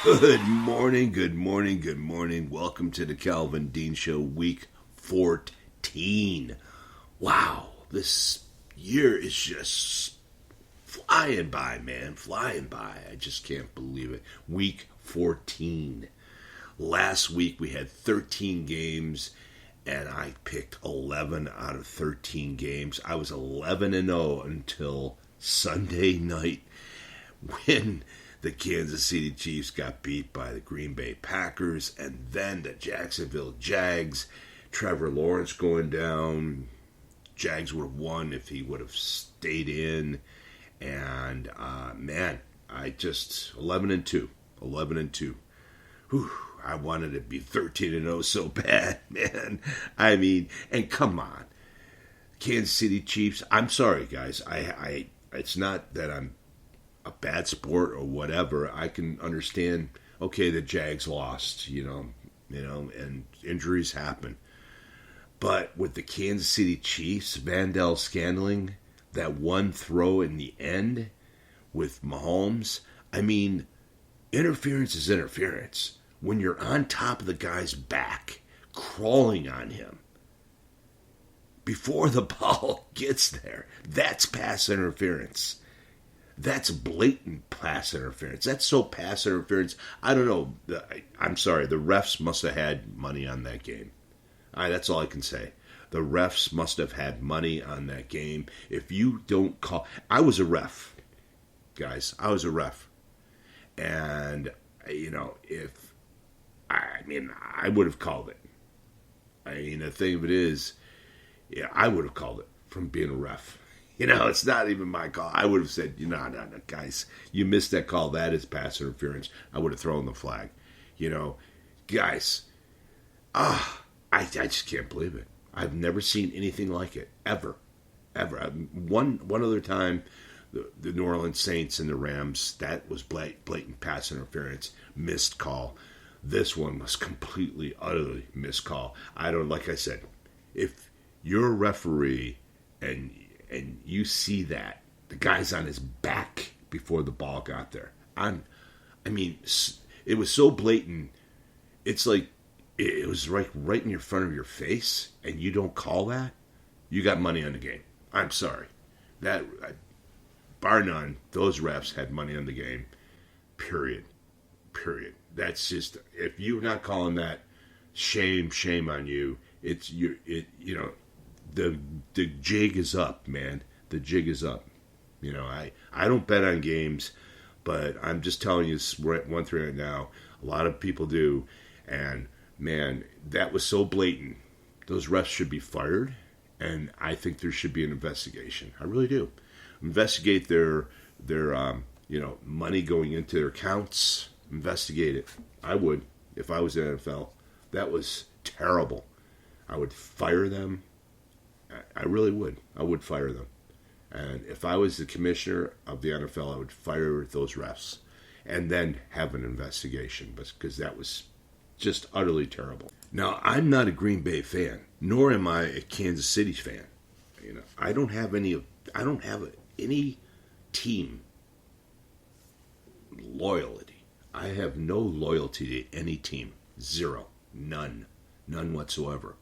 Good morning, good morning, good morning. Welcome to the Calvin Dean Show, week 14. Wow, this year is just flying by, man. Flying by. I just can't believe it. Week 14. Last week we had 13 games, and I picked 11 out of 13 games. I was 11-0 until Sunday night when the Kansas City Chiefs got beat by the Green Bay Packers, and then the Jacksonville Jags. Trevor Lawrence going down. Jags would have won if he would have stayed in. And, man, I just, 11-2. 11-2. Whew, I wanted to be 13-0 so bad, man. I mean, and come on. Kansas City Chiefs, I'm sorry, guys. I it's not that I'm a bad sport or whatever. I can understand, okay, the Jags lost, you know, and injuries happen. But with the Kansas City Chiefs, Vandal scandaling, that one throw in the end with Mahomes, I mean, interference is interference. When you're on top of the guy's back, crawling on him, before the ball gets there, that's pass interference. That's blatant pass interference. That's so pass interference. I don't know. I'm sorry. The refs must have had money on that game. That's all I can say. The refs must have had money on that game. If you don't call... I was a ref, guys. I was a ref. And, you know, I would have called it. I mean, the thing of it is, yeah, I would have called it from being a ref. You know, it's not even my call. I would have said, no, guys, you missed that call. That is pass interference. I would have thrown the flag. You know, guys, I just can't believe it. I've never seen anything like it, ever. One other time, the New Orleans Saints and the Rams, that was blatant pass interference, missed call. This one was completely, utterly missed call. Like I said, if you're a referee and you see that the guy's on his back before the ball got there. I mean, it was so blatant. It's like it was right in your front of your face, and you don't call that. You got money on the game. I'm sorry. That, bar none, those refs had money on the game. Period. That's just, if you're not calling that, shame on you. The jig is up, man. The jig is up. You know, I don't bet on games, but I'm just telling you one thing right now. A lot of people do, and man, that was so blatant. Those refs should be fired, and I think there should be an investigation. I really do. Investigate their money going into their accounts. Investigate it. I would if I was in the NFL. That was terrible. I would fire them. I really would. I would fire them. And if I was the commissioner of the NFL, I would fire those refs and then have an investigation, because that was just utterly terrible. Now, I'm not a Green Bay fan, nor am I a Kansas City fan. You know, I don't have any team loyalty. I have no loyalty to any team. Zero. None whatsoever.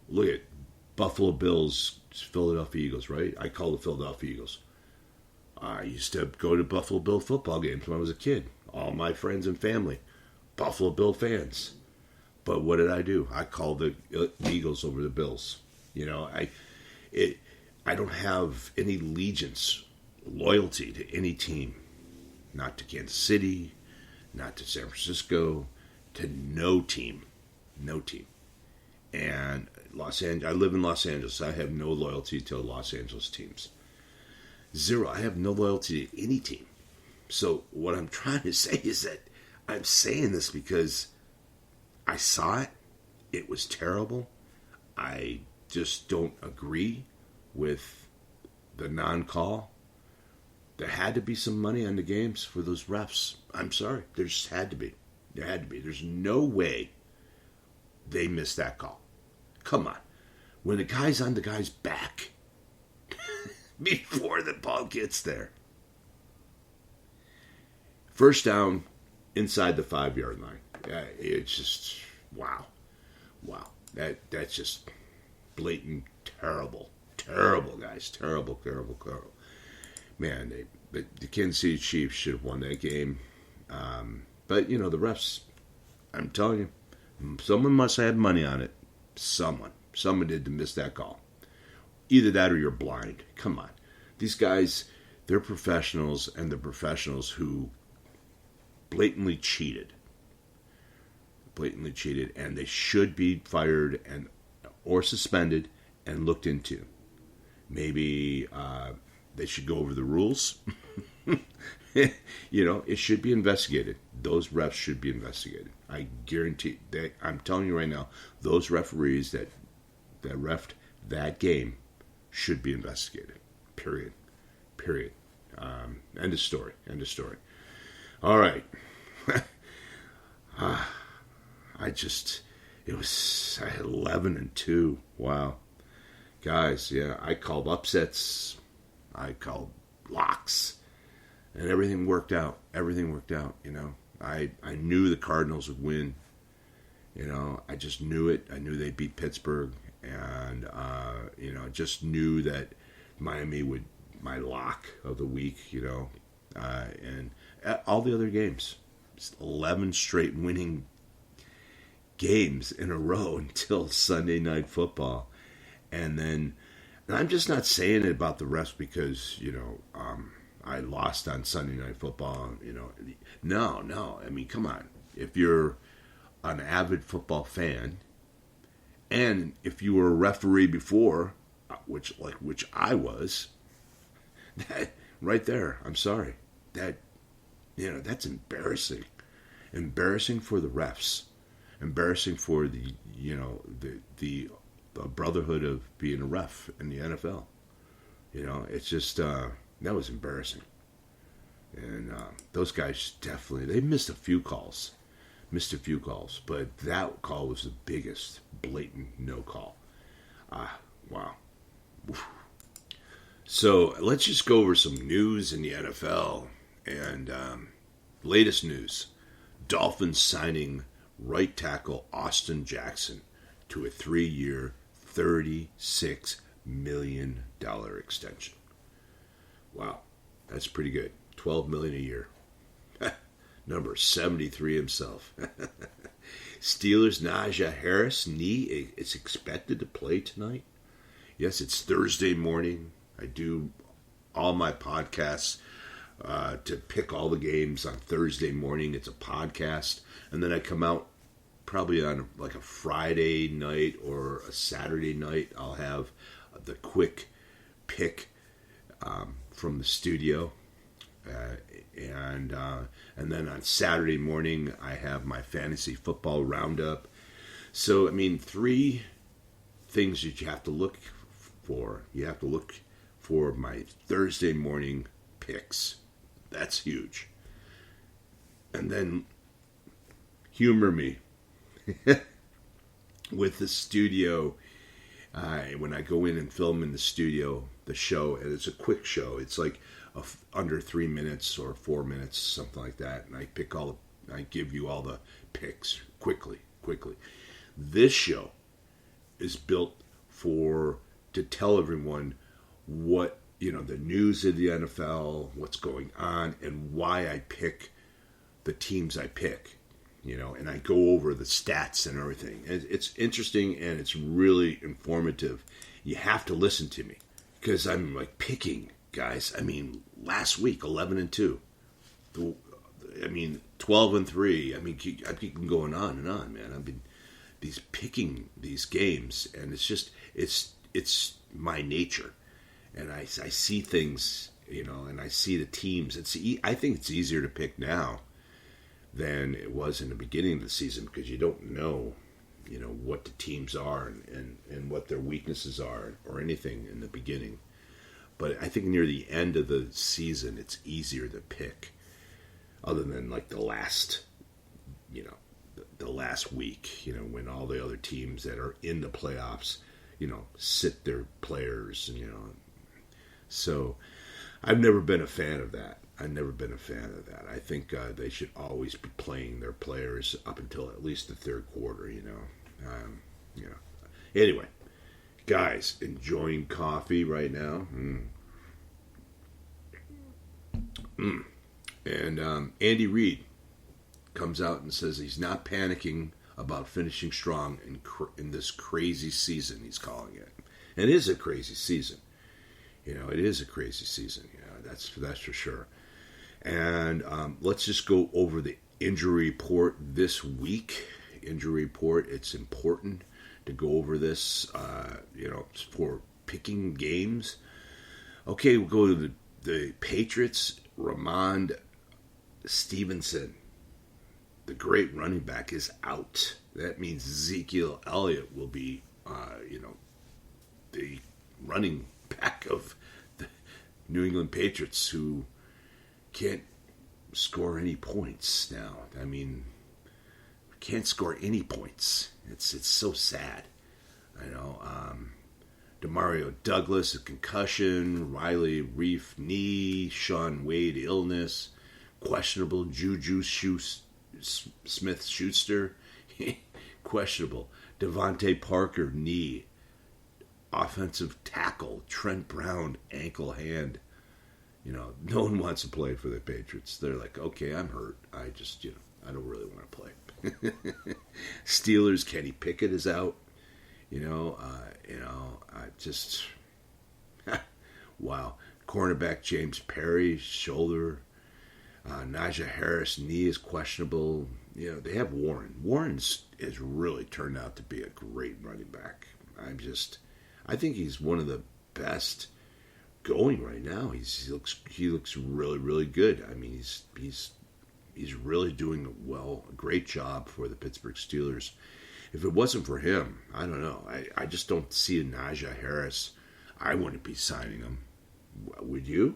Look at Buffalo Bills, Philadelphia Eagles, right? I call the Philadelphia Eagles. I used to go to Buffalo Bill football games when I was a kid. All my friends and family, Buffalo Bill fans. But what did I do? I called the Eagles over the Bills. You know, I don't have any allegiance, loyalty to any team. Not to Kansas City, not to San Francisco, to no team. No team. And I live in Los Angeles. I have no loyalty to Los Angeles teams. Zero. I have no loyalty to any team. So what I'm trying to say is that I'm saying this because I saw it. It was terrible. I just don't agree with the non-call. There had to be some money on the games for those refs. I'm sorry. There just had to be. There had to be. There's no way they missed that call. Come on. When the guy's on the guy's back before the ball gets there. First down inside the 5-yard line. It's just, wow. That's just blatant terrible, guys. Terrible. Man, the Kansas City Chiefs should have won that game. But, the refs, I'm telling you, someone must have had money on it. Someone did to miss that call. Either that or you're blind. Come on. These guys, they're professionals, and they're professionals who blatantly cheated, and they should be fired or suspended and looked into. Maybe they should go over the rules. It should be investigated. Those refs should be investigated. I guarantee that. I'm telling you right now, those referees that reffed that game should be investigated. Period. End of story. All right. I had 11-2. Wow. Guys, yeah, I called upsets. I called locks. And everything worked out. I knew the Cardinals would win. I just knew it. I knew they'd beat Pittsburgh. And, I just knew that Miami would, my lock of the week, and all the other games. 11 straight winning games in a row until Sunday Night Football. And I'm just not saying it about the refs because, I lost on Sunday Night Football. No. I mean, come on. If you're an avid football fan, and if you were a referee before, which I was, that right there, I'm sorry. That's embarrassing. Embarrassing for the refs. Embarrassing for the brotherhood of being a ref in the NFL. It's just that was embarrassing. And those guys definitely, they missed a few calls, but that call was the biggest blatant no call. Wow. Oof. So let's just go over some news in the NFL. And latest news, Dolphins signing right tackle Austin Jackson to a 3-year, $36 million extension. Wow, that's pretty good. $12 million a year. Number 73 himself. Steelers' Najee Harris knee is expected to play tonight. Yes, it's Thursday morning. I do all my podcasts to pick all the games on Thursday morning. It's a podcast. And then I come out probably on like a Friday night or a Saturday night. I'll have the quick pick from the studio. And then on Saturday morning, I have my fantasy football roundup. So, 3 things that you have to look for. You have to look for my Thursday morning picks. That's huge. And then humor me with the studio. When I go in and film in the studio, the show, and it's a quick show. It's like under 3 minutes or 4 minutes, something like that. And I give you all the picks quickly. This show is built to tell everyone what, the news of the NFL, what's going on, and why I pick the teams I pick, and I go over the stats and everything. It's interesting and it's really informative. You have to listen to me because I'm like picking, guys. Last week, 11-2. 12-3. I keep going on and on, man. I've been picking these games, and it's my nature. And I see things, and I see the teams. I think it's easier to pick now than it was in the beginning of the season because you don't know, what the teams are and what their weaknesses are or anything in the beginning. But I think near the end of the season, it's easier to pick, other than like the last week, when all the other teams that are in the playoffs, sit their players, So I've never been a fan of that. I've never been a fan of that. I think they should always be playing their players up until at least the third quarter. You know. Anyway, guys, enjoying coffee right now. And Andy Reid comes out and says he's not panicking about finishing strong in this crazy season, he's calling it. And it is a crazy season. It is a crazy season. That's for sure. And let's just go over the injury report this week. Injury report, it's important to go over this, for picking games. Okay, we'll go to the Patriots. Ramondre Stevenson, the great running back, is out. That means Ezekiel Elliott will be, the running back of the New England Patriots, who can't score any points now. I mean, can't score any points. It's so sad. I know. Demario Douglas, a concussion. Riley Reef, knee. Sean Wade, illness. Questionable. Juju Smith-Schuster, questionable. Devontae Parker, knee. Offensive tackle. Trent Brown, ankle, hand. No one wants to play for the Patriots. They're like, okay, I'm hurt. I just, I don't really want to play. Steelers, Kenny Pickett is out. I just, wow. Cornerback James Perry, shoulder. Najee Harris, knee is questionable. They have Warren. Warren's has really turned out to be a great running back. I think he's one of the best going right now. He looks really, really good. I mean, he's really doing a great job for the Pittsburgh Steelers. If it wasn't for him, I don't know. I just don't see a Najee Harris. I wouldn't be signing him. Would you?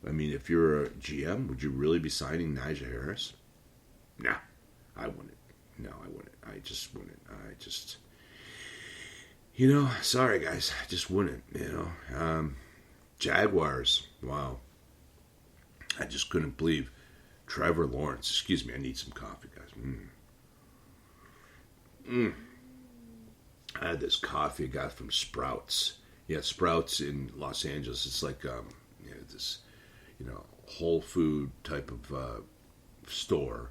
I mean, if you're a GM, would you really be signing Najee Harris? Nah, I wouldn't. No, I wouldn't. I just wouldn't. Sorry guys, I just wouldn't. Jaguars. Wow. I just couldn't believe Trevor Lawrence. Excuse me, I need some coffee, guys. I had this coffee I got from Sprouts. Yeah, Sprouts in Los Angeles. It's like this whole food type of store,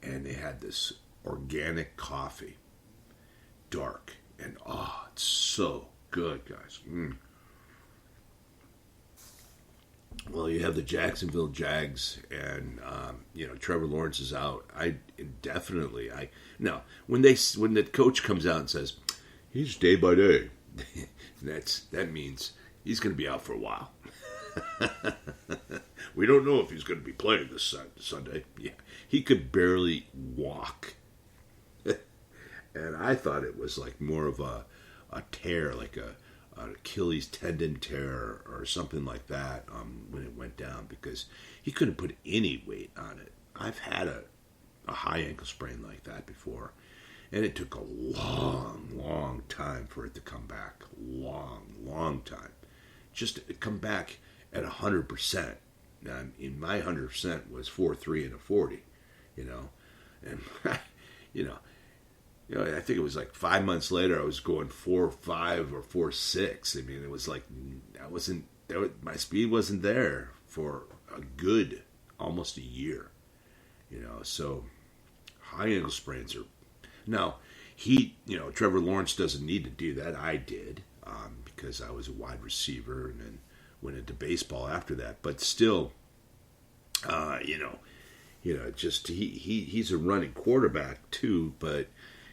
and they had this organic coffee, dark, and it's so good, guys. Well, you have the Jacksonville Jags, and Trevor Lawrence is out. When the coach comes out and says he's day by day, that means he's going to be out for a while. We don't know if he's going to be playing this Sunday. Yeah, he could barely walk, and I thought it was like more of a tear, like an Achilles tendon tear or something like that when it went down, because he couldn't put any weight on it. I've had a high ankle sprain like that before, and it took a long time for it to come back. Long time. Just to come back at 100%. Now, in my 100% was 4.3 and a 40, and I think it was like 5 months later I was going 4.5 or 4.6. I mean, it was like my speed wasn't there for a good almost a year, So high ankle sprains are now. Trevor Lawrence doesn't need to do that. I did because I was a wide receiver and then went into baseball after that. But still, just he's a running quarterback too, but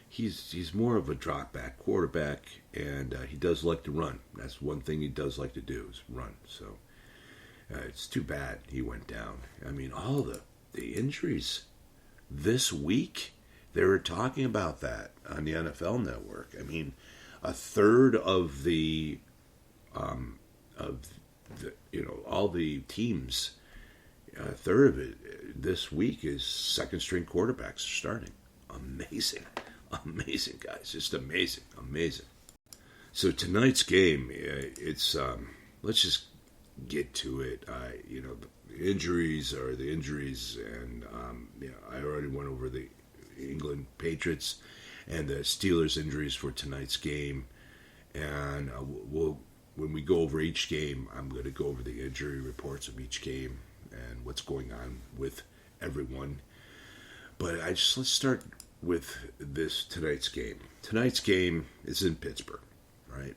he's more of a drop back quarterback, and he does like to run. That's one thing he does like to do is run. So it's too bad he went down. I mean, all the injuries this week, they were talking about that on the NFL Network. I mean, a third of the all the teams, a third of it this week is second string quarterbacks starting. Amazing, guys, just amazing. So tonight's game, it's let's just get to it. injuries are the injuries, and I already went over the England Patriots and the Steelers injuries for tonight's game, and when we go over each game, I'm going to go over the injury reports of each game and what's going on with everyone. But let's start with tonight's game. Tonight's game is in Pittsburgh, right?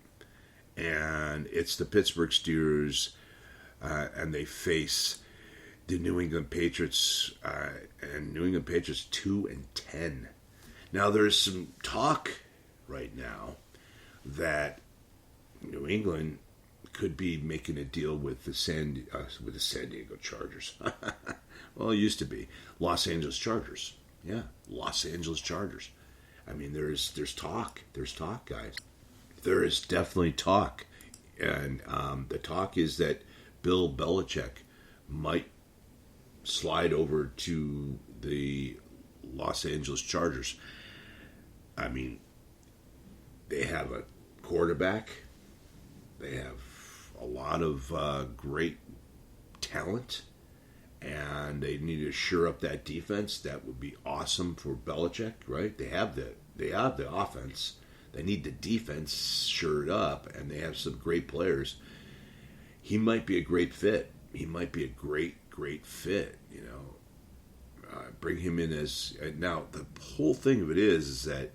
And it's the Pittsburgh Steelers, and they face the New England Patriots, and New England Patriots 2-10. Now there's some talk right now that New England could be making a deal with the San Diego Chargers. Well, it used to be Los Angeles Chargers. Yeah, Los Angeles Chargers. I mean, there's talk. There's talk, guys. There is definitely talk, and the talk is that Bill Belichick might slide over to the Los Angeles Chargers. I mean, they have a quarterback. They have a lot of great talent, and they need to shore up that defense. That would be awesome for Belichick, right? They have the offense. They need the defense shored up, and they have some great players. He might be a great fit. He might be a great fit, bring him in as... Now, the whole thing of it is that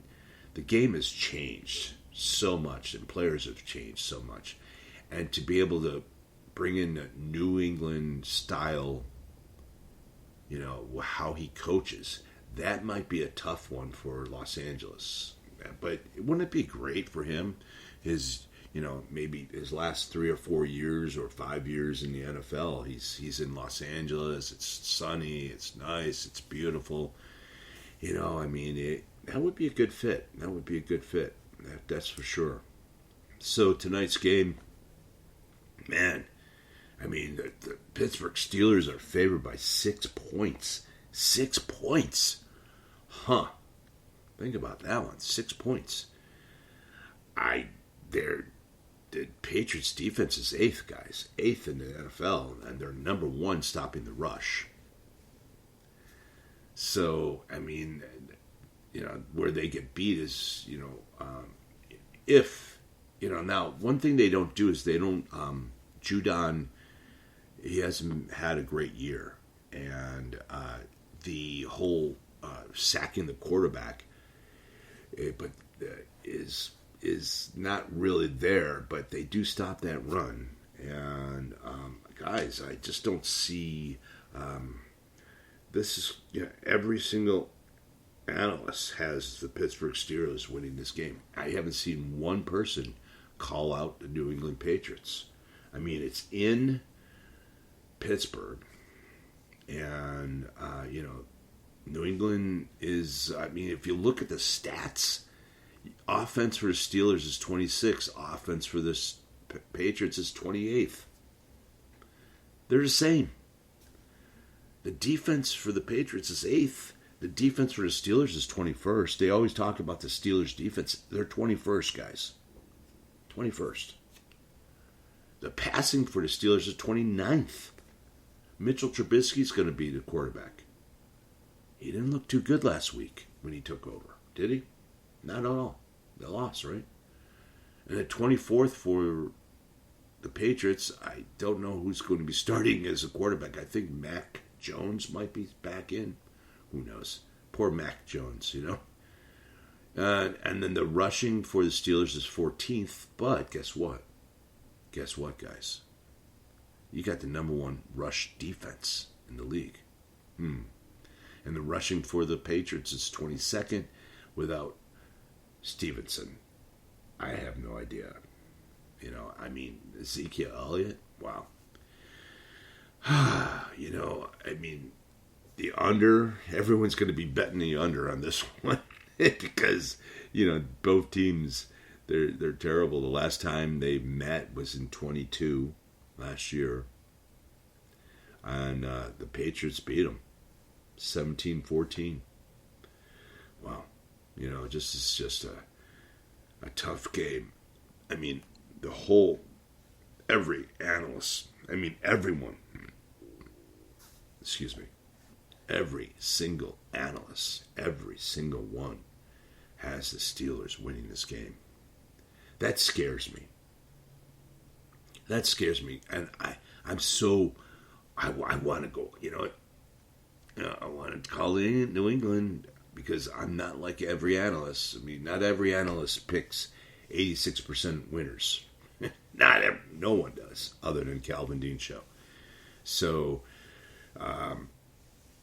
the game has changed so much, and players have changed so much. And to be able to bring in a New England style, how he coaches, that might be a tough one for Los Angeles. But wouldn't it be great for him? Maybe his last 3 or 4 years or 5 years in the NFL, he's in Los Angeles. It's sunny, it's nice, it's beautiful. That would be a good fit. That would be a good fit. That's for sure. So tonight's game, man, the Pittsburgh Steelers are favored by 6 points. 6 points. Huh. Think about that one. 6 points. The Patriots defense is 8th, guys. 8th in the NFL, and they're number 1 stopping the rush. So, where they get beat is, now, one thing they don't do is they don't, Judon, he hasn't had a great year. And the whole sacking the quarterback, is not really there, but they do stop that run. And guys, I just don't see this is every single analyst has the Pittsburgh Steelers winning this game. I haven't seen one person call out the New England Patriots. It's in Pittsburgh, and New England is, if you look at the stats, offense for the Steelers is 26th. Offense for the Patriots is 28th. They're the same. The defense for the Patriots is 8th. The defense for the Steelers is 21st. They always talk about the Steelers' defense. They're 21st, guys. 21st. The passing for the Steelers is 29th. Mitchell Trubisky's going to be the quarterback. He didn't look too good last week when he took over, did he? Not at all. They lost, right? And at 24th for the Patriots, I don't know who's going to be starting as a quarterback. I think Mac Jones might be back in. Who knows? Poor Mac Jones, And then the rushing for the Steelers is 14th. But guess what? Guess what, guys? You got the number 1 rush defense in the league. And the rushing for the Patriots is 22nd without Stevenson. I have no idea. Ezekiel Elliott, wow. The under, everyone's going to be betting the under on this one because, both teams, they're terrible. The last time they met was in 22 last year, and the Patriots beat them 17-14. Wow. It's just a tough game. Every analyst, everyone excuse me, every single analyst, every single one has the Steelers winning this game. That scares me. That scares me. And I want to go, I want to call in New England because I'm not like every analyst. I mean, not every analyst picks 86% winners. No one does, other than Calvin Dean Show. So,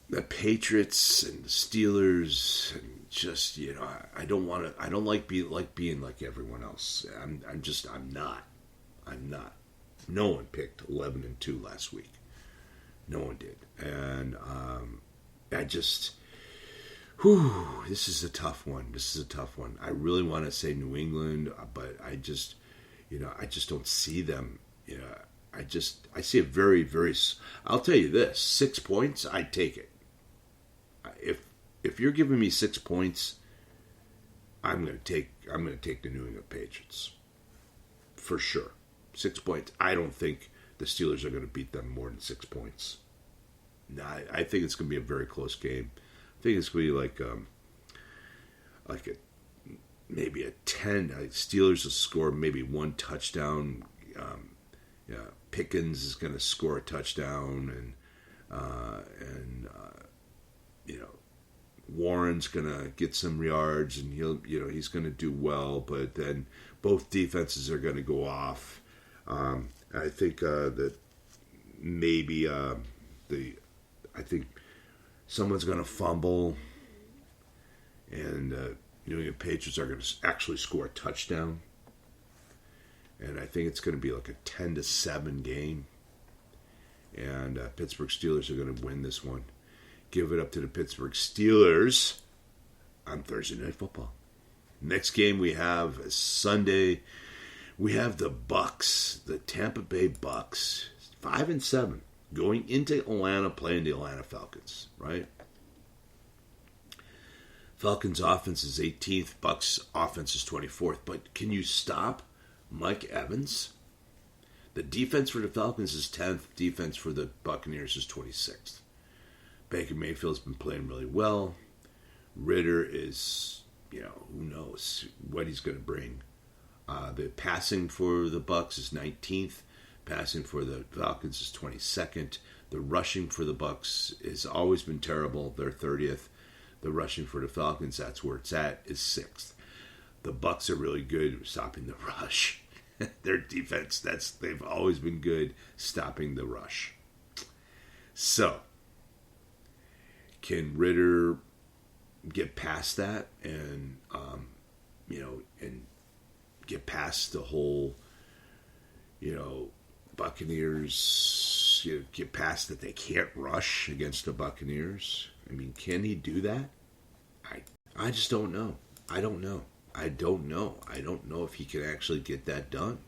the Patriots and the Steelers, and just I don't like being like everyone else. I'm not. No one picked 11-2 last week. No one did, and this is a tough one. I really want to say New England, but I just don't see them. I see a very, very. I'll tell you this: 6 points, I'd take it. If you're giving me 6 points, I'm going to take the New England Patriots for sure. 6 points. I don't think the Steelers are going to beat them more than 6 points. No, I think it's going to be a very close game. I think it's going to be maybe a 10. Steelers will score maybe one touchdown. Pickens is going to score a touchdown, and Warren's going to get some yards, and he's going to do well. But then both defenses are going to go off. I think that maybe I think someone's going to fumble, and New England Patriots are going to actually score a touchdown. And I think it's going to be like a 10-7 game. And Pittsburgh Steelers are going to win this one. Give it up to the Pittsburgh Steelers on Thursday Night Football. Next game we have is Sunday. We have the Bucks, the Tampa Bay Bucks, 5-7, going into Atlanta, playing the Atlanta Falcons, right? Falcons offense is 18th, Bucks offense is 24th. But can you stop Mike Evans? The defense for the Falcons is 10th. Defense for the Buccaneers is 26th. Baker Mayfield's been playing really well. Ritter is, who knows what he's going to bring. The passing for the Bucks is 19th. Passing for the Falcons is 22nd. The rushing for the Bucks has always been terrible. They're 30th. The rushing for the Falcons, that's where it's at, is 6th. The Bucks are really good at stopping the rush. Their defense, they've always been good stopping the rush. So, can Ritter get past that and and get past the whole Buccaneers, get past that they can't rush against the Buccaneers? I mean, can he do that? I just don't know. I don't know if he can actually get that done.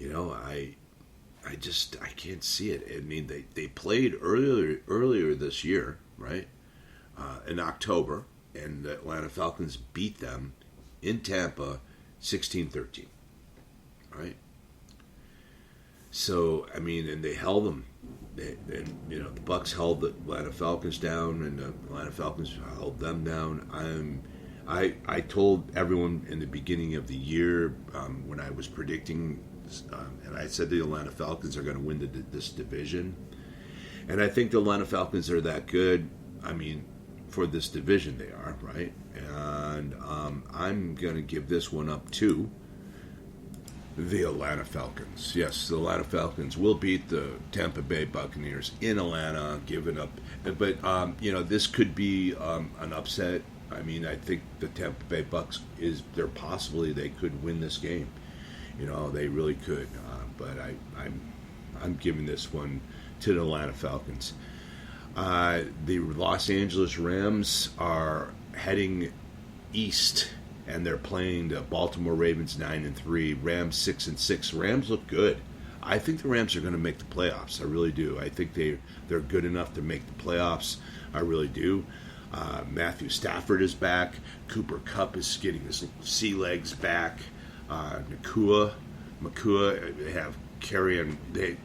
I can't see it. I mean, they played earlier this year, right? In October, and the Atlanta Falcons beat them in Tampa 16-13, right? So, I mean, and they held them. The Bucks held the Atlanta Falcons down, and the Atlanta Falcons held them down. I told everyone in the beginning of the year when I was predicting, and I said the Atlanta Falcons are going to win this division. And I think the Atlanta Falcons are that good. I mean, for this division they are, right? And I'm going to give this one up to the Atlanta Falcons. Yes, the Atlanta Falcons will beat the Tampa Bay Buccaneers in Atlanta, give it up. But, this could be an upset. I mean, I think the Tampa Bay Bucks they could win this game. They really could. But I'm giving this one to the Atlanta Falcons. The Los Angeles Rams are heading east, and they're playing the Baltimore Ravens 9-3, Rams 6-6. Rams look good. I think the Rams are going to make the playoffs. I really do. I think they're good enough to make the playoffs. I really do. Matthew Stafford is back. Cooper Kupp is getting his sea legs back. Makua, they have Carrion. They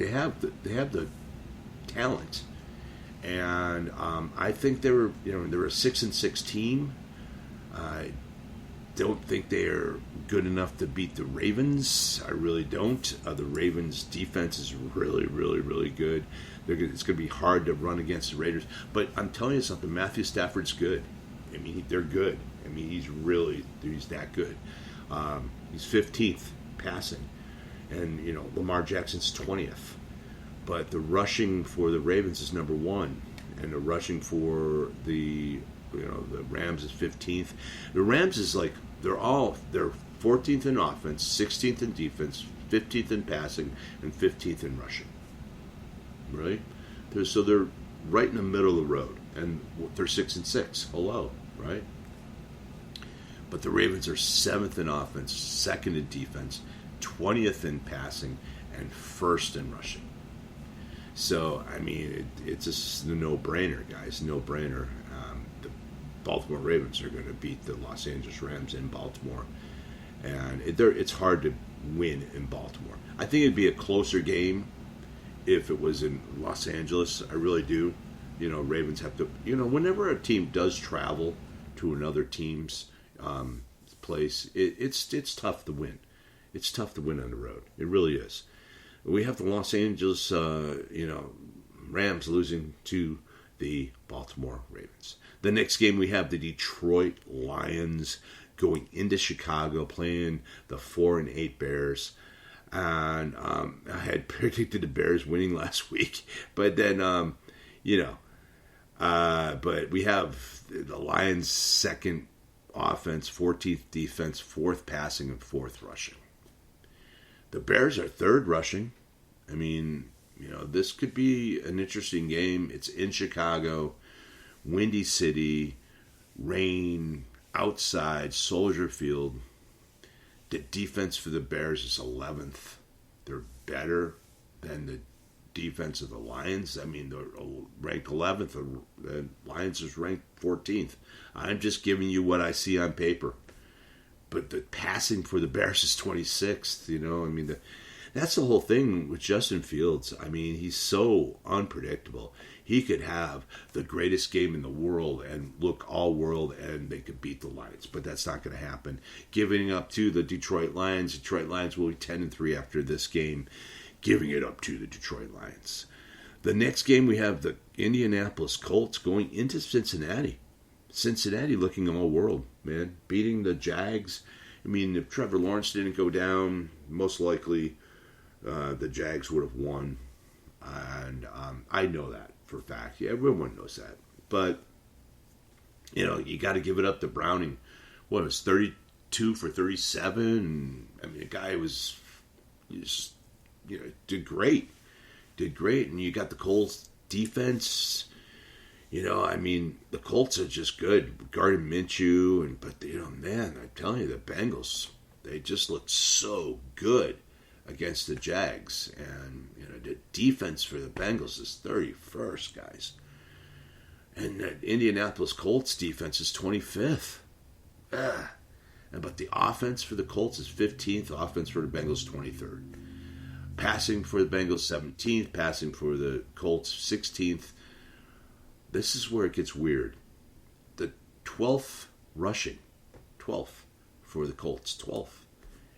have the talent And I think they were a 6-6 team. I don't think they are good enough to beat the Ravens. I really don't. The Ravens' defense is really, really, really good. It's going to be hard to run against the Raiders. But I'm telling you something, Matthew Stafford's good. I mean, they're good. I mean, he's that good. He's 15th passing. And, Lamar Jackson's 20th. But the rushing for the Ravens is number 1. And the rushing for the Rams is 15th. The Rams is like, they're 14th in offense, 16th in defense, 15th in passing, and 15th in rushing. Right? So they're right in the middle of the road. And they're 6-6. Hello. Right? But the Ravens are 7th in offense, 2nd in defense, 20th in passing, and 1st in rushing. So, I mean, it's a no-brainer, guys. No-brainer. The Baltimore Ravens are going to beat the Los Angeles Rams in Baltimore. And it's hard to win in Baltimore. I think it'd be a closer game if it was in Los Angeles. I really do. Ravens have to... whenever a team does travel to another team's place, it's tough to win. It's tough to win on the road. It really is. We have the Los Angeles, Rams losing to the Baltimore Ravens. The next game we have the Detroit Lions going into Chicago playing the 4-8 Bears. And I had predicted the Bears winning last week, but then but we have the Lions' 2nd offense, 14th defense, 4th passing, and 4th rushing. The Bears are 3rd rushing. I mean, this could be an interesting game. It's in Chicago, windy city, rain, outside, Soldier Field. The defense for the Bears is 11th. They're better than the defense of the Lions. I mean, they're ranked 11th. The Lions is ranked 14th. I'm just giving you what I see on paper. But the passing for the Bears is 26th, I mean, that's the whole thing with Justin Fields. I mean, he's so unpredictable. He could have the greatest game in the world and look all world and they could beat the Lions, but that's not going to happen. Giving up to the Detroit Lions. Detroit Lions will be 10-3 after this game, giving it up to the Detroit Lions. The next game we have the Indianapolis Colts going into Cincinnati. Cincinnati looking all world, man. Beating the Jags. I mean, if Trevor Lawrence didn't go down, most likely the Jags would have won. And I know that for a fact. Yeah, everyone knows that. But, you got to give it up to Browning. What, it was 32 for 37? I mean, the guy was, did great. Did great. And you got the Colts defense. I mean, the Colts are just good. Gardner Minshew, but man, I'm telling you, the Bengals, they just look so good against the Jags. And, the defense for the Bengals is 31st, guys. And the Indianapolis Colts defense is 25th. But the offense for the Colts is 15th. Offense for the Bengals, 23rd. Passing for the Bengals, 17th. Passing for the Colts, 16th. This is where it gets weird. The 12th rushing. 12th for the Colts. 12th.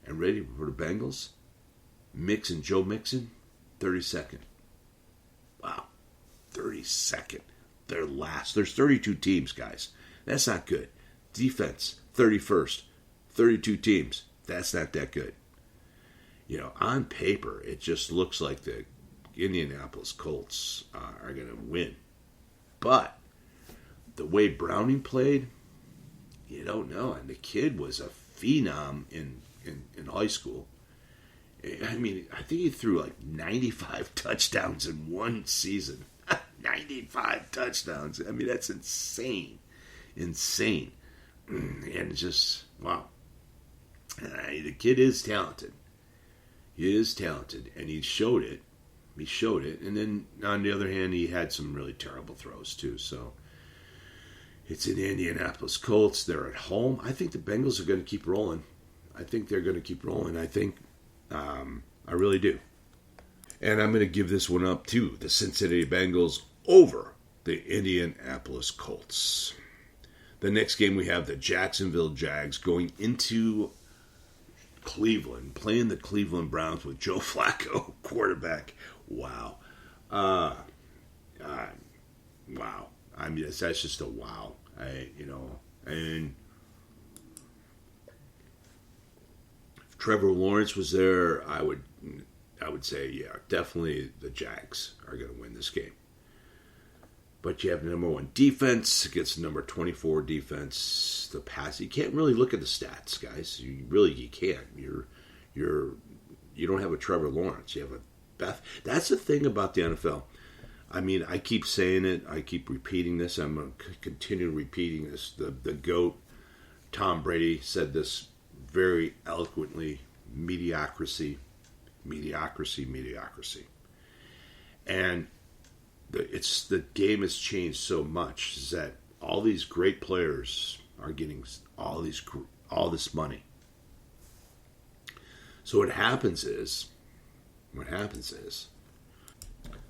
And ready for the Bengals? Joe Mixon, 32nd. Wow. 32nd. They're last. There's 32 teams, guys. That's not good. Defense, 31st. 32 teams. That's not that good. On paper, it just looks like the Indianapolis Colts are going to win. But the way Browning played, you don't know. And the kid was a phenom in high school. I mean, I think he threw like 95 touchdowns in one season. 95 touchdowns. I mean, that's insane. Insane. And it's just, wow. The kid is talented. He is talented. And he showed it. He showed it. And then, on the other hand, he had some really terrible throws, too. So, it's in the Indianapolis Colts. They're at home. I think the Bengals are going to keep rolling. I think they're going to keep rolling. I think, I really do. And I'm going to give this one up, too. The Cincinnati Bengals over the Indianapolis Colts. The next game we have the Jacksonville Jags going into Cleveland, playing the Cleveland Browns with Joe Flacco, quarterback. Wow. Wow. I mean, that's just a wow. And if Trevor Lawrence was there, I would say, yeah, definitely the Jags are going to win this game. But you have number 1 defense against number 24 defense. The pass, you can't really look at the stats, guys. You can't. You don't have a Trevor Lawrence. You have a Beth. That's the thing about the NFL. I mean, I keep saying it. I keep repeating this. I'm going to continue repeating this. The GOAT, Tom Brady, said this very eloquently. Mediocrity. And the game has changed so much is that all these great players are getting all this money. So what happens is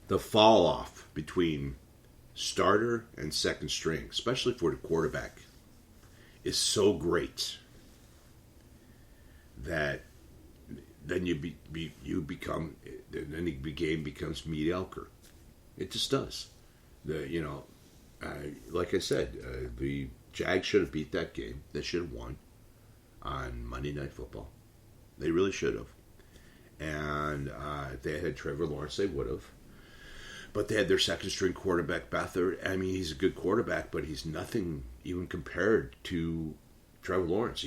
the fall off between starter and second string, especially for the quarterback, is so great that then the game becomes mediocre. It just does. Like I said, the Jags should have beat that game. They should have won on Monday Night Football. They really should have. And if they had Trevor Lawrence, they would have. But they had their second string quarterback, Beathard. I mean, he's a good quarterback, but he's nothing even compared to Trevor Lawrence.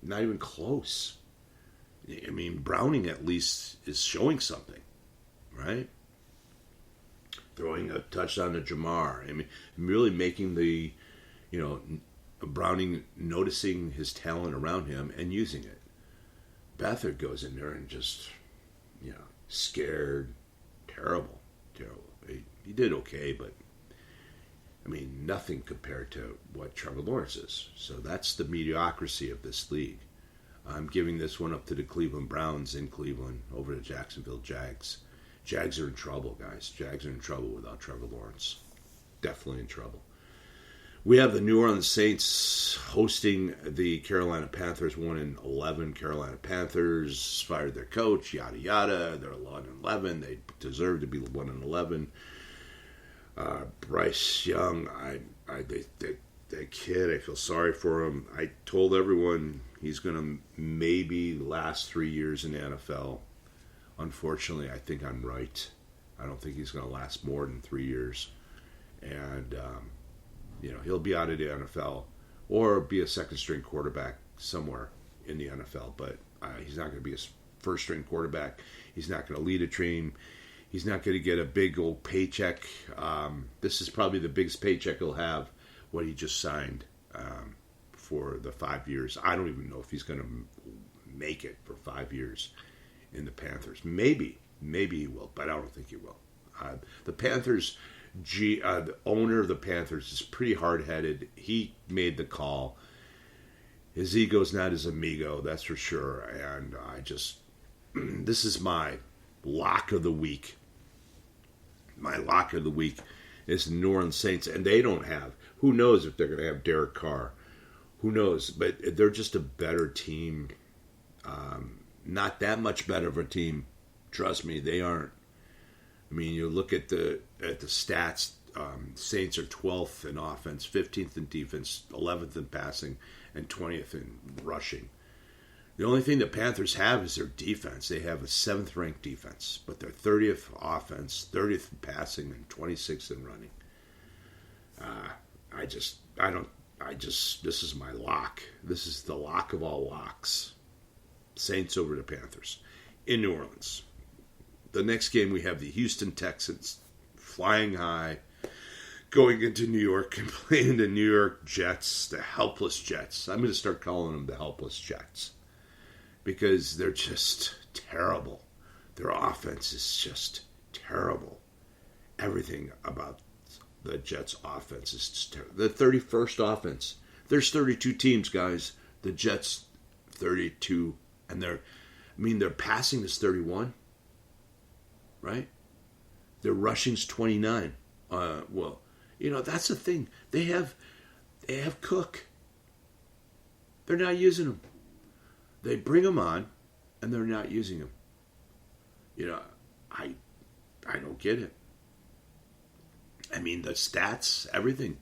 Not even close. I mean, Browning at least is showing something, right? Throwing a touchdown to Jamar. I mean, really making Browning noticing his talent around him and using it. Beathard goes in there and just, scared, terrible. He did okay, but I mean, nothing compared to what Trevor Lawrence is. So that's the mediocrity of this league. I'm giving this one up to the Cleveland Browns in Cleveland over the Jacksonville Jags. Jags are in trouble, guys. Jags are in trouble without Trevor Lawrence. Definitely in trouble. We have the New Orleans Saints hosting the Carolina Panthers. 1-11. Carolina Panthers fired their coach. Yada yada. They're 1-11. They deserve to be 1-11. Bryce Young, that kid, I feel sorry for him. I told everyone he's going to maybe last 3 years in the NFL. Unfortunately, I think I'm right. I don't think he's going to last more than 3 years. And, he'll be out of the NFL or be a second-string quarterback somewhere in the NFL. But he's not going to be a first-string quarterback. He's not going to lead a team. He's not going to get a big old paycheck. This is probably the biggest paycheck he'll have, what he just signed for the 5 years. I don't even know if he's going to make it for 5 years in the Panthers. Maybe he will, but I don't think he will. The Panthers, the owner of the Panthers is pretty hard-headed. He made the call. His ego's not his amigo, that's for sure. And this is my lock of the week. My lock of the week is the New Orleans Saints, and they don't have. Who knows if they're going to have Derek Carr? Who knows? But they're just a better team. Not that much better of a team. Trust me, they aren't. I mean, you look at the stats. Saints are 12th in offense, 15th in defense, 11th in passing, and 20th in rushing. The only thing the Panthers have is their defense. They have a 7th-ranked defense, but they're 30th offense, 30th in passing, and 26th in running. This is my lock. This is the lock of all locks. Saints over the Panthers in New Orleans. The next game we have the Houston Texans flying high, going into New York and playing the New York Jets, the helpless Jets. I'm going to start calling them the helpless Jets because they're just terrible. Their offense is just terrible. Everything about the Jets' offense is just terrible. The 31st offense. There's 32 teams, guys. The Jets, 32. And their passing is 31. Right? Their rushing's 29. That's the thing. They have Cook. They're not using him. They bring him on, and they're not using him. I don't get it. I mean, the stats, everything.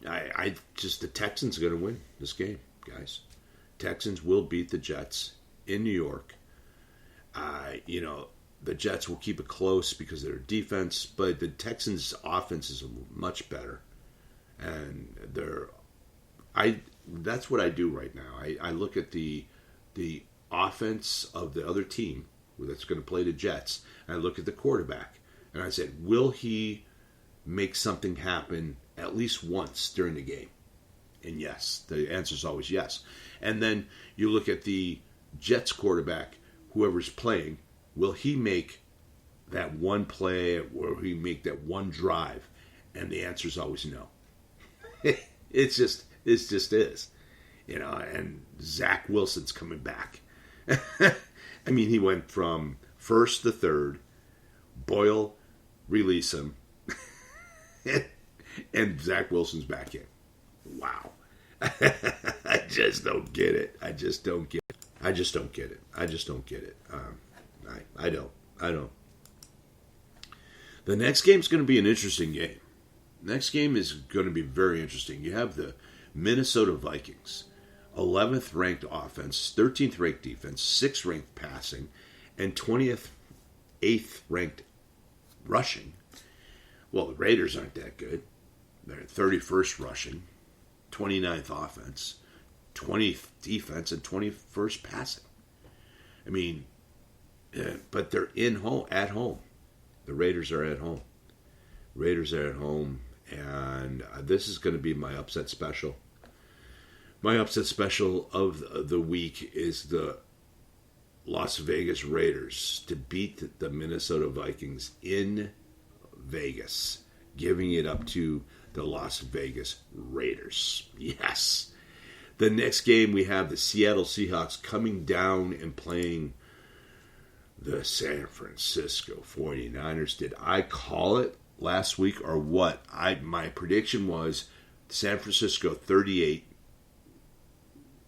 I just, the Texans are going to win this game, guys. Texans will beat the Jets in New York. The Jets will keep it close because of their defense, but the Texans' offense is much better. And that's what I do right now. I look at the offense of the other team that's going to play the Jets, and I look at the quarterback, and I said, will he make something happen at least once during the game? And yes, the answer is always yes. And then you look at the Jets quarterback, whoever's playing, will he make that one play, or will he make that one drive? And the answer is always no. It just is. And Zach Wilson's coming back. I mean, he went from first to third, Boyle, release him, and Zach Wilson's back in. Wow. I just don't get it. I just don't get it. I don't. The next game's going to be an interesting game. Next game is going to be very interesting. You have the Minnesota Vikings, 11th ranked offense, 13th ranked defense, 6th ranked passing, and 8th ranked rushing. Well, the Raiders aren't that good. They're 31st rushing, 29th offense, 20th defense, and 21st passing. I mean, but they're at home. The Raiders are at home. And this is going to be my upset special. My upset special of the week is the Las Vegas Raiders to beat the Minnesota Vikings in Vegas, giving it up to the Las Vegas Raiders. Yes. The next game, we have the Seattle Seahawks coming down and playing the San Francisco 49ers. Did I call it last week or what? My prediction was San Francisco 38,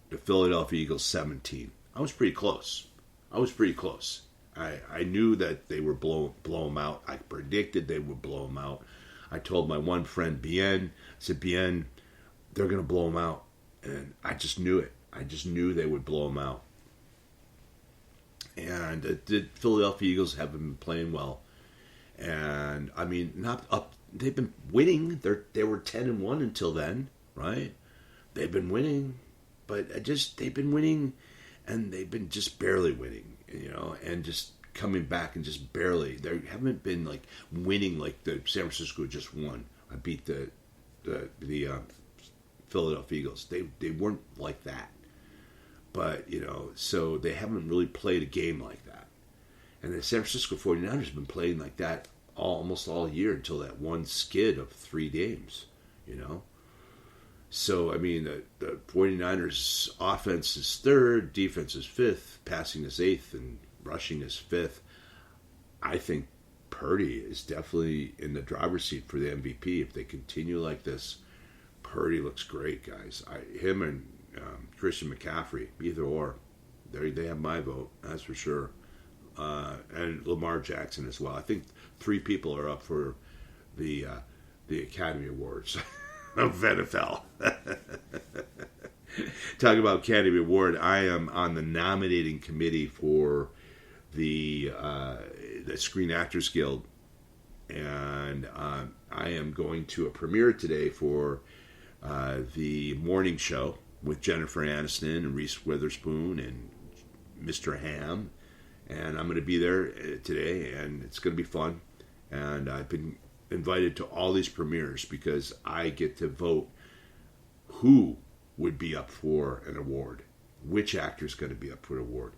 the Philadelphia Eagles 17. I was pretty close. I knew that they were blow them out. I predicted they would blow them out. I told my one friend, Bien, I said, Bien, they're going to blow them out. And I just knew it. I just knew they would blow them out. And the Philadelphia Eagles haven't been playing well. And, I mean, not up. They've been winning. They were 10-1 until then, right? They've been winning. But they've been winning, and they've been just barely winning, and just coming back and just barely. They haven't been, like, winning like the San Francisco just won. I beat the Philadelphia Eagles. They weren't like that. But, so they haven't really played a game like that. And the San Francisco 49ers have been playing like that almost all year until that one skid of 3 games, So, I mean, the 49ers offense is third, defense is fifth, passing is eighth, and rushing is fifth. I think Purdy is definitely in the driver's seat for the MVP. If they continue like this, Purdy looks great, guys. Him and Christian McCaffrey, either or, they have my vote, that's for sure. And Lamar Jackson as well. I think 3 people are up for the Academy Awards of NFL. Talking about Academy Award, I am on the nominating committee for the Screen Actors Guild, and I am going to a premiere today for the morning show with Jennifer Aniston and Reese Witherspoon and Mr. Ham, and I'm going to be there today, and it's going to be fun. And I've been invited to all these premieres because I get to vote who would be up for an award, which actor's going to be up for an award.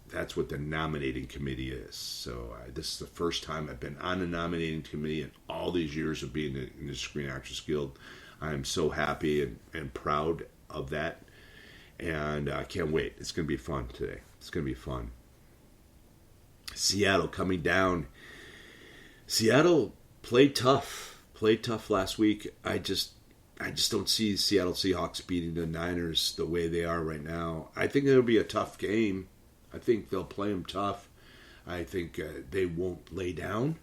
That's what the nominating committee is. So this is the first time I've been on the nominating committee in all these years of being in the Screen Actors Guild. I am so happy and proud of that, and I can't wait. It's going to be fun today. It's going to be fun. Seattle coming down. Seattle played tough played tough last week. I just don't see Seattle Seahawks beating the Niners the way they are right now. I think it'll be a tough game. I think they'll play them tough. I think they won't lay down.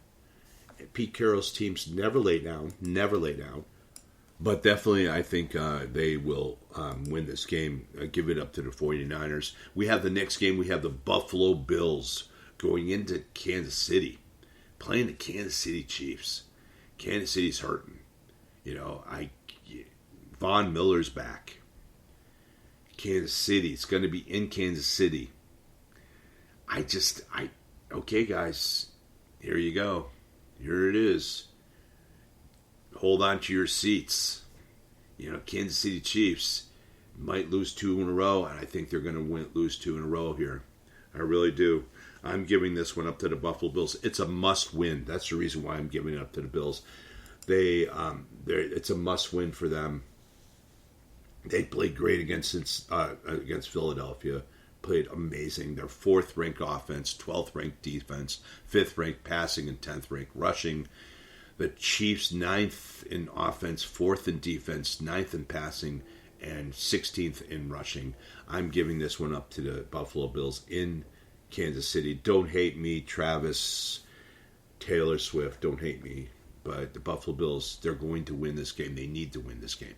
Pete Carroll's teams never lay down. But definitely, I think they will win this game. Give it up to the 49ers. We have the next game. We have the Buffalo Bills going into Kansas City, playing the Kansas City Chiefs. Kansas City's hurting. Von Miller's back. Kansas City. It's going to be in Kansas City. Okay, guys. Here you go. Here it is. Hold on to your seats. Kansas City Chiefs might lose 2 in a row, and I think they're going to lose 2 in a row here. I really do. I'm giving this one up to the Buffalo Bills. It's a must-win. That's the reason why I'm giving it up to the Bills. It's a must-win for them. They played great against Philadelphia. Played amazing. Their 4th-ranked offense, 12th-ranked defense, 5th-ranked passing, and 10th-ranked rushing. The Chiefs 9th in offense, 4th in defense, 9th in passing, and 16th in rushing. I'm giving this one up to the Buffalo Bills in Kansas City. Don't hate me, Travis, Taylor Swift. Don't hate me. But the Buffalo Bills, they're going to win this game. They need to win this game.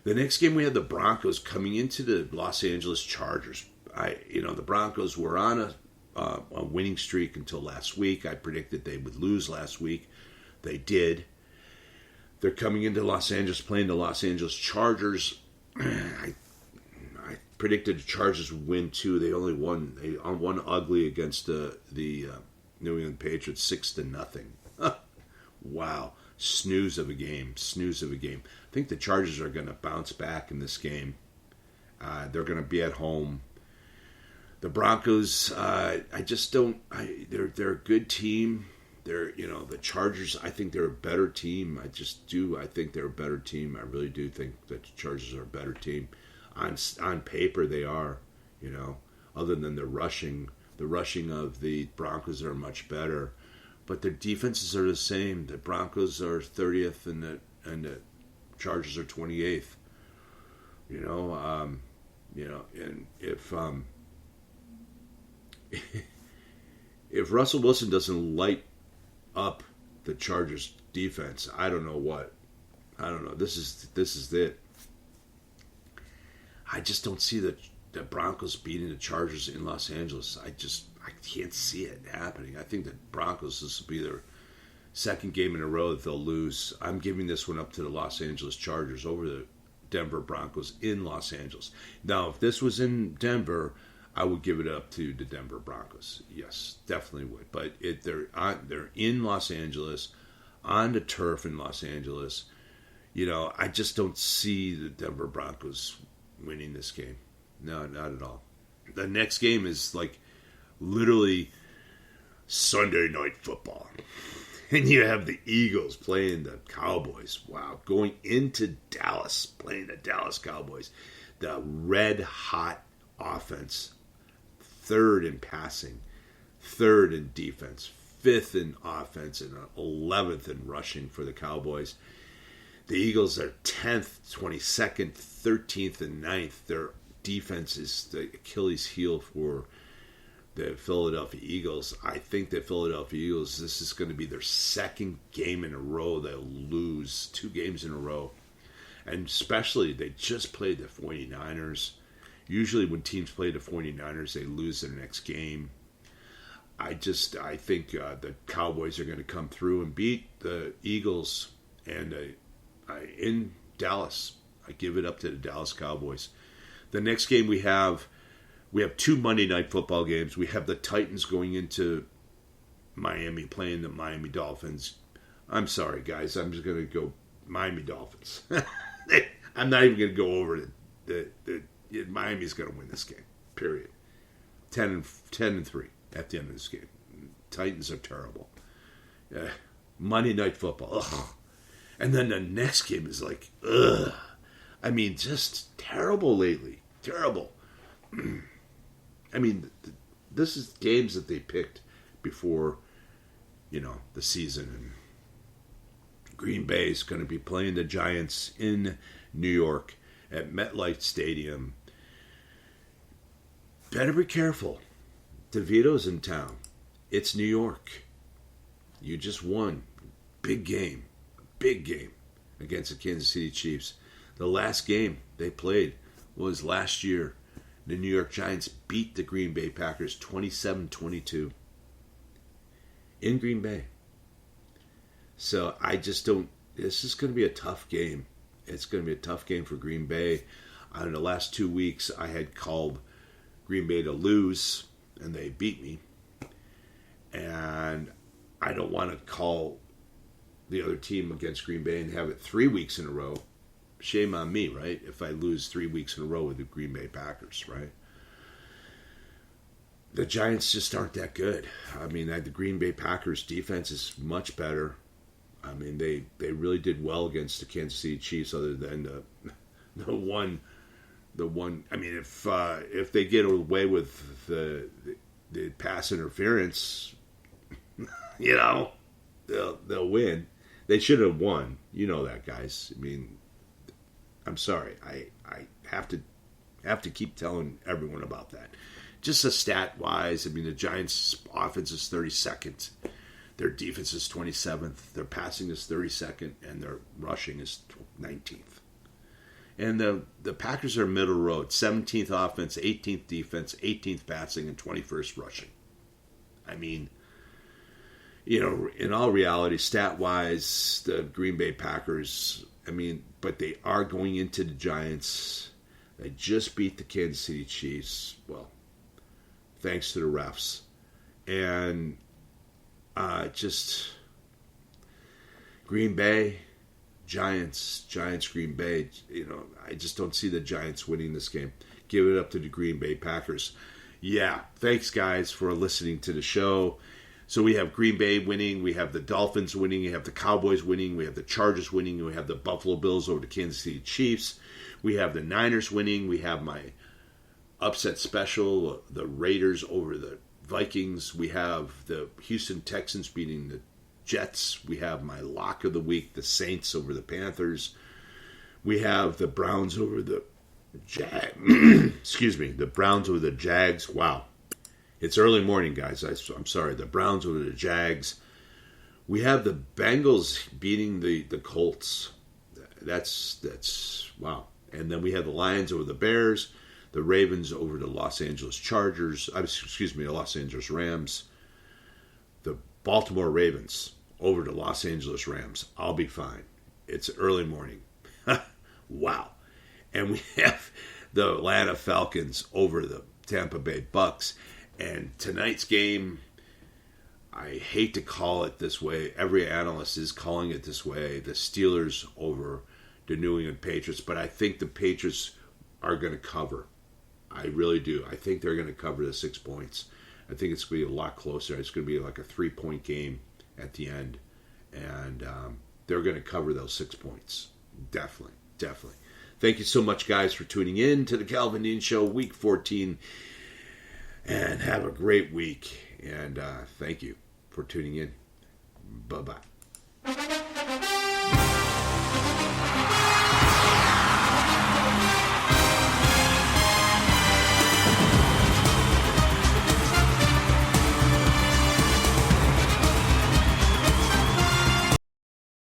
The next game, we have the Broncos coming into the Los Angeles Chargers. The Broncos were on a winning streak until last week. I predicted they would lose last week. They did. They're coming into Los Angeles, playing the Los Angeles Chargers. I predicted the Chargers would win 2. They only won. They won ugly against the New England Patriots 6-0. Wow. Snooze of a game. I think the Chargers are going to bounce back in this game. They're going to be at home. The Broncos, I just don't. They're a good team. The Chargers, I think they're a better team. I just do. I think they're a better team. I really do think that the Chargers are a better team. On paper, they are. Other than the rushing of the Broncos are much better. But their defenses are the same. The Broncos are 30th, and the Chargers are 28th. And if Russell Wilson doesn't light up the Chargers defense, I don't know what. I don't know. This is it. I just don't see the Broncos beating the Chargers in Los Angeles. I can't see it happening. I think the Broncos, this will be their second game in a row that they'll lose. I'm giving this one up to the Los Angeles Chargers over the Denver Broncos in Los Angeles. Now, if this was in Denver, I would give it up to the Denver Broncos. Yes, definitely would. But they're in Los Angeles, on the turf in Los Angeles. I just don't see the Denver Broncos winning this game. No, not at all. The next game is literally Sunday Night Football. And you have the Eagles playing the Cowboys. Wow. Going into Dallas, playing the Dallas Cowboys. The red-hot offense. 3rd in passing. 3rd in defense. 5th in offense. And 11th in rushing for the Cowboys. The Eagles are 10th, 22nd, 13th, and 9th. Their defense is the Achilles heel for the Philadelphia Eagles. I think the Philadelphia Eagles, this is going to be their second game in a row they'll lose. 2 games in a row. And especially, they just played the 49ers. Usually when teams play the 49ers, they lose their next game. I think the Cowboys are going to come through and beat the Eagles. And in Dallas, I give it up to the Dallas Cowboys. The next game we have 2 Monday Night Football games. We have the Titans going into Miami, playing the Miami Dolphins. I'm sorry, guys. I'm just going to go Miami Dolphins. I'm not even going to go over Miami's going to win this game, period. 10-3 at the end of this game. Titans are terrible. Monday Night Football. Ugh. And then the next game is ugh. I mean, just terrible lately. Terrible. I mean, this is games that they picked before, the season. Green Bay is going to be playing the Giants in New York at MetLife Stadium. Better be careful. DeVito's in town. It's New York. You just won. Big game against the Kansas City Chiefs. The last game they played was last year. The New York Giants beat the Green Bay Packers 27-22 in Green Bay. So I just don't. This is going to be a tough game. It's going to be a tough game for Green Bay. In the last 2 weeks, I had called Green Bay to lose, and they beat me. And I don't want to call the other team against Green Bay and have it 3 weeks in a row. Shame on me, right? If I lose 3 weeks in a row with the Green Bay Packers, right? The Giants just aren't that good. I mean, the Green Bay Packers defense is much better. I mean, they really did well against the Kansas City Chiefs, other than the one. I mean, if they get away with the pass interference, they'll win. They should have won. You know that, guys. I mean, I'm sorry. I have to keep telling everyone about that. Just a stat wise, I mean, the Giants' offense is 32nd. Their defense is 27th. Their passing is 32nd, and their rushing is 19th. And the Packers are middle road: 17th offense, 18th defense, 18th passing, and 21st rushing. I mean, in all reality, stat-wise, the Green Bay Packers, but they are going into the Giants. They just beat the Kansas City Chiefs, well, thanks to the refs. And Green Bay, Giants, Green Bay, I just don't see the Giants winning this game. Give it up to the Green Bay Packers. Yeah, thanks, guys, for listening to the show. So we have Green Bay winning, we have the Dolphins winning, we have the Cowboys winning, we have the Chargers winning, we have the Buffalo Bills over the Kansas City Chiefs, we have the Niners winning, we have my upset special, the Raiders over the Vikings, we have the Houston Texans beating the Jets, we have my lock of the week, the Saints over the Panthers, we have the Browns over the the Browns over the Jags. Wow. It's early morning, guys. I'm sorry. The Browns over the Jags. We have the Bengals beating the Colts. That's wow. And then we have the Lions over the Bears, the Ravens over the Los Angeles Chargers. The Los Angeles Rams. The Baltimore Ravens over the Los Angeles Rams. I'll be fine. It's early morning. Wow. And we have the Atlanta Falcons over the Tampa Bay Bucks. And tonight's game, I hate to call it this way. Every analyst is calling it this way. The Steelers over the New England Patriots. But I think the Patriots are going to cover. I really do. I think they're going to cover the 6 points. I think it's going to be a lot closer. It's going to be like a 3-point game at the end. And they're going to cover those 6 points. Definitely. Thank you so much, guys, for tuning in to the Calvin Dean Show, Week 14. And have a great week. And thank you for tuning in. Bye-bye.